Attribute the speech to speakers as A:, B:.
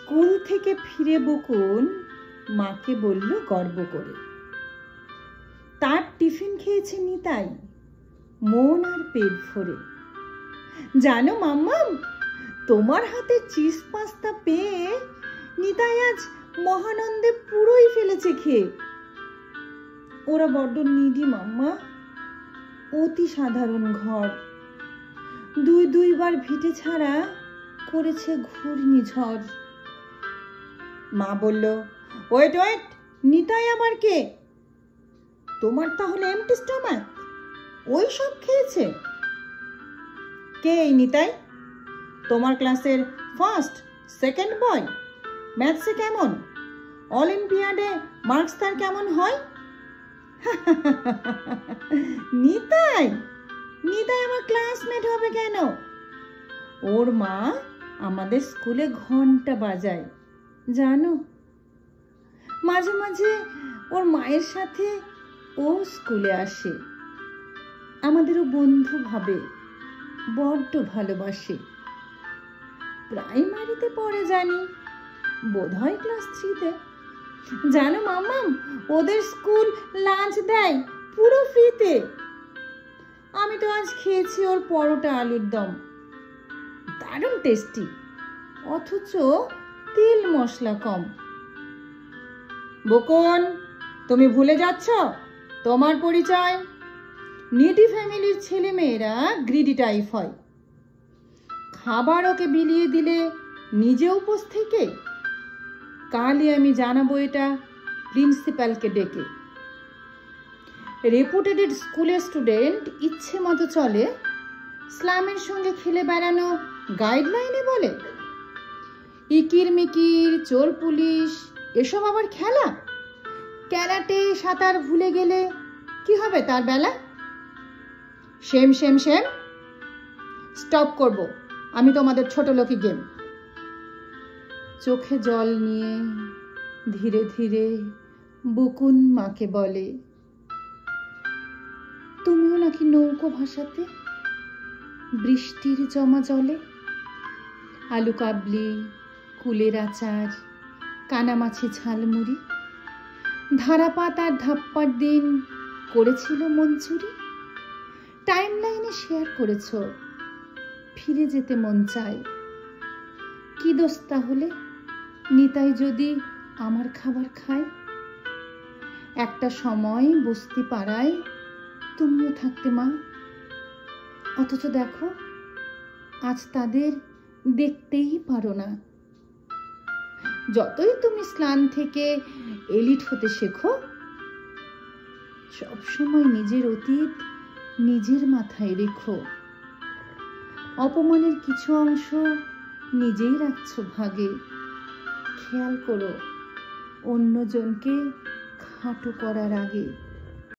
A: School থেকে ফিরে বকুন মাকে বলল গর্ব করে, তার টিফিন খেয়েছে নিতাই মন আর পেট ভরে। জানো মাম্মাম, তোমার হাতে চিজ পাস্তা পেয়ে নিতাই আজ মহানন্দে পুরোই ফেলেছে খেয়ে। ওরা বড্ড নিডি মাম্মা, অতি সাধারণ ঘর, দুইবার ভিটে ছাড়া করেছে ঘূর্ণিঝড়। মা বলল, ওয়েট ওয়েট, নিতাই আবার কে? তোমার তাহলে এমটি স্টমাক, ওই সব খেয়েছে? কে এই নিতাই? তোমার ক্লাসের ফার্স্ট সেকেন্ড বয়? ম্যাথসে কেমন? অলিম্পিয়াডে মার্কস তার কেমন হয়? নিতাই নিতাই আমার ক্লাসমেট হবে কেন? ওর মা আমাদের স্কুলে ঘন্টা বাজায় জানো। মাঝে মাঝে ওর মায়ের সাথে ও স্কুলে আসে, আমাদেরও বন্ধু ভাবে, বড্ড ভালোবাসে। প্রাইমারিতে পড়ে জানি, বোধহয় ক্লাস 3-তে। জানো মাম্মাম, ওদের স্কুল লাঞ্চ দেয় পুরো ফ্রিতে। আমি তো আজ খেয়েছি ওর পরোটা আলুর দম, দারুণ টেস্টি, অথচ তেল মশলা কম। বকুন, তুমি ভুলে যাচ্ছ তোমার পরিচয়। নিডি ফ্যামিলির ছেলে মেয়েরা গ্রিডি টাইপ হয়। খাবার ওকে বিলিয়ে দিলে নিজে উপোস থেকে। কালই আমি জানাবো এটা প্রিন্সিপালকে ডেকে। রেপুটেড স্কুলের স্টুডেন্ট ইচ্ছে মতো চলে, স্লামের সঙ্গে খেলে বেড়ানো গাইডলাইনে বলে। ইকির মিকির, চোর পুলিশ, এসব আবার খেলা? ক্যারাটে সাঁতার ভুলে গেলে কি হবে তার বেলা? সেম সেম সেম, স্টপ করব আমি তোমাদের ছোট লোকি গেম। চোখে জল নিয়ে ধীরে ধীরে বকুন মাকে বলে, তুমিও নাকি নৌকো ভাসাতে বৃষ্টির জমা জলে? আলু কাবলি, কুলের আচার, কানামাছি ঝালমুড়ি, ধারাপাত আর ধাপ্পার দিন করেছিল মঞ্জুরি। টাইম লাইনে শেয়ার করেছ, ফিরে যেতে মন চায়। কি দোষ তাহলে নিতাই যদি আমার খাবার খায়? একটা সময় বস্তি পাড়ায় তুমিও থাকতে মা, অথচ দেখো আজ তাদের দেখতেই পারো না। যতই তুমি স্নান থেকে এলিট হতে শেখো, সবসময় নিজের অতীত নিজের মাথায় রেখো। অপমানের কিছু অংশ নিজেই রাখছো ভাগে। খেয়াল করো অন্যজনকে খাটো করার আগে।